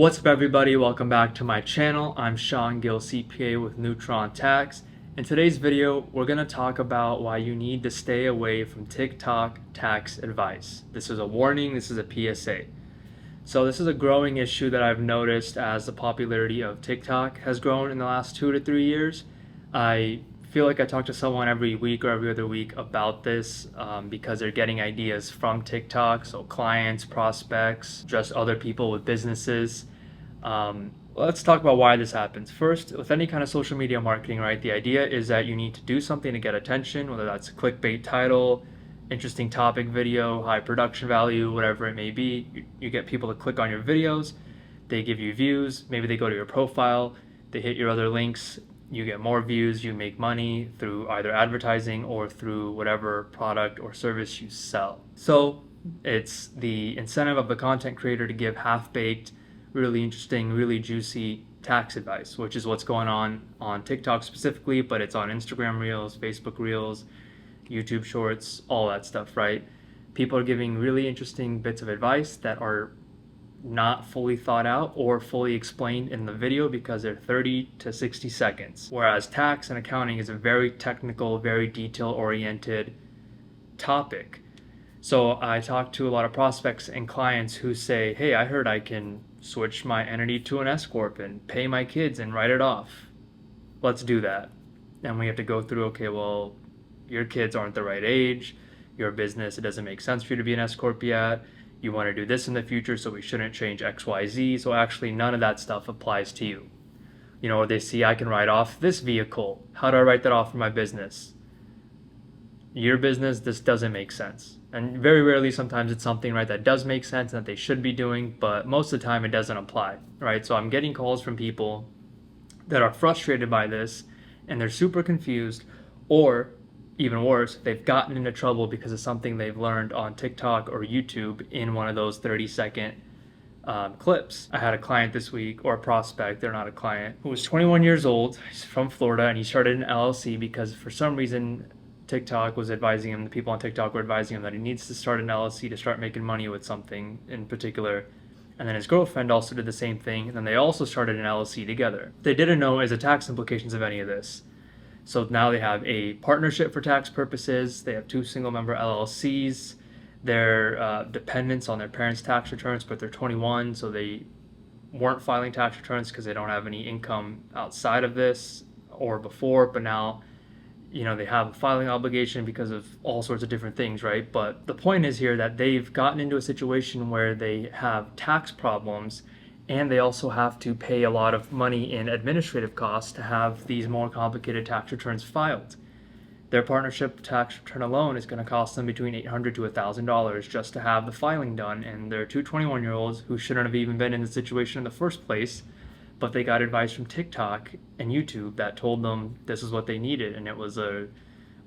What's up everybody, welcome back to my channel. I'm Shawn, GILL CPA with Neutron Tax. In today's video, we're going to talk about why you need to stay away from TikTok tax advice. This is a warning, this is a PSA. So this is a growing issue that I've noticed as the popularity of TikTok has grown in the last 2 to 3 years. I feel like I talk to someone every week or every other week about this because they're getting ideas from TikTok, so clients, prospects, just other people with businesses. Let's talk about why this happens. First, with any kind of social media marketing, right, the idea is that you need to do something to get attention, whether that's a clickbait title, interesting topic video, high production value, whatever it may be. You get people to click on your videos, they give you views, maybe they go to your profile, they hit your other links, you get more views, you make money through either advertising or through whatever product or service you sell. So it's the incentive of the content creator to give half-baked, really interesting, really juicy tax advice, which is what's going on TikTok specifically, but it's on Instagram Reels, Facebook Reels, YouTube Shorts, all that stuff, right? People are giving really interesting bits of advice that are not fully thought out or fully explained in the video because they're 30 to 60 seconds. Whereas tax and accounting is a very technical, very detail-oriented topic. So I talk to a lot of prospects and clients who say, hey, I heard I can switch my entity to an S Corp and pay my kids and write it off. Let's do that. And we have to go through, okay, well, your kids aren't the right age, your business, it doesn't make sense for you to be an S Corp yet, you want to do this in the future, so we shouldn't change XYZ. So actually none of that stuff applies to you. You know, or they see I can write off this vehicle. How do I write that off for my business? Your business, this doesn't make sense. And very rarely, sometimes it's something, right, that does make sense and that they should be doing, but most of the time it doesn't apply, right? So I'm getting calls from people that are frustrated by this and they're super confused, or even worse, they've gotten into trouble because of something they've learned on TikTok or YouTube in one of those 30-second clips. I had a client this week, or a prospect, they're not a client, who was 21 years old, he's from Florida, and he started an LLC because for some reason TikTok was advising him, the people on TikTok were advising him that he needs to start an LLC to start making money with something in particular. And then his girlfriend also did the same thing, and then they also started an LLC together. They didn't know the tax implications of any of this. So now they have a partnership for tax purposes, they have 2 single-member LLCs, they're dependents on their parents' tax returns, but they're 21, so they weren't filing tax returns because they don't have any income outside of this or before, but now, you know, they have a filing obligation because of all sorts of different things, right? But the point is here that they've gotten into a situation where they have tax problems and they also have to pay a lot of money in administrative costs to have these more complicated tax returns filed. Their partnership tax return alone is going to cost them between $800 to $1,000 just to have the filing done, and they're 2 21-year-olds who shouldn't have even been in the situation in the first place, but they got advice from TikTok and YouTube that told them this is what they needed, and it was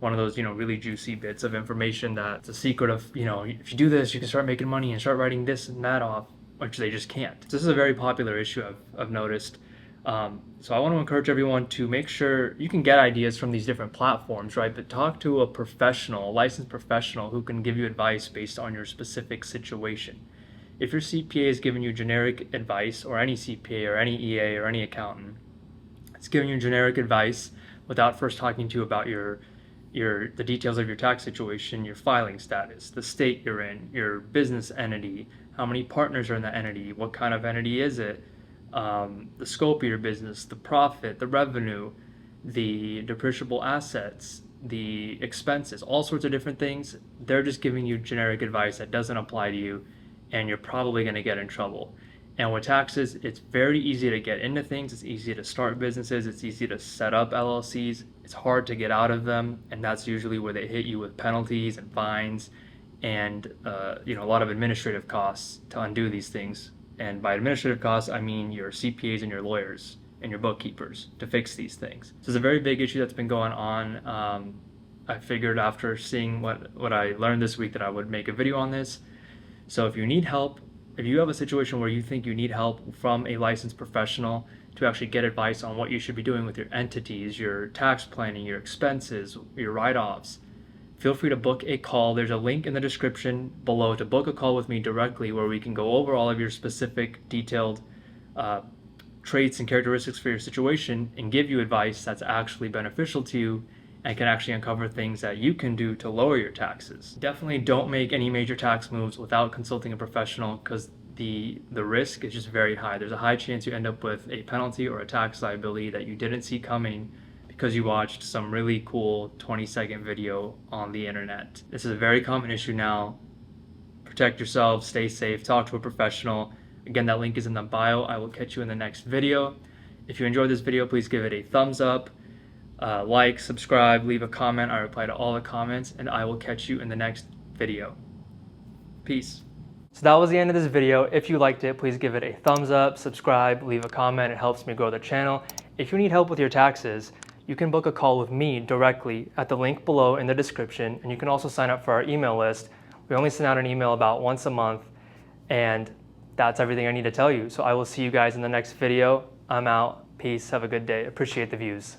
one of those, you know, really juicy bits of information that's a secret of, you know, if you do this, you can start making money and start writing this and that off, which they just can't. This is a very popular issue I've noticed. So I want to encourage everyone to make sure you can get ideas from these different platforms, right? But talk to a professional, a licensed professional who can give you advice based on your specific situation. If your CPA is giving you generic advice, or any CPA or any EA or any accountant, it's giving you generic advice without first talking to you about the details of your tax situation, your filing status, the state you're in, your business entity, how many partners are in that entity, what kind of entity is it, the scope of your business, the profit, the revenue, the depreciable assets, the expenses, all sorts of different things. They're just giving you generic advice that doesn't apply to you, and you're probably going to get in trouble. And with taxes, it's very easy to get into things, it's easy to start businesses, it's easy to set up LLCs, it's hard to get out of them, and that's usually where they hit you with penalties and fines and you know, a lot of administrative costs to undo these things. And by administrative costs, I mean your CPAs and your lawyers and your bookkeepers to fix these things. So it's a very big issue that's been going on. I figured after seeing what I learned this week that I would make a video on this. So if you need help, if you have a situation where you think you need help from a licensed professional to actually get advice on what you should be doing with your entities, your tax planning, your expenses, your write-offs, feel free to book a call. There's a link in the description below to book a call with me directly where we can go over all of your specific detailed traits and characteristics for your situation and give you advice that's actually beneficial to you and can actually uncover things that you can do to lower your taxes. Definitely don't make any major tax moves without consulting a professional, because the risk is just very high. There's a high chance you end up with a penalty or a tax liability that you didn't see coming because you watched some really cool 20-second video on the internet. This is a very common issue now. Protect yourself, stay safe, talk to a professional. Again, that link is in the bio. I will catch you in the next video. If you enjoyed this video, please give it a thumbs up, like, subscribe, leave a comment. I reply to all the comments, and I will catch you in the next video. Peace. So that was the end of this video. If you liked it, please give it a thumbs up, subscribe, leave a comment. It helps me grow the channel. If you need help with your taxes, you can book a call with me directly at the link below in the description, and you can also sign up for our email list. We only send out an email about once a month, and that's everything I need to tell you. So I will see you guys in the next video. I'm out. Peace. Have a good day. Appreciate the views.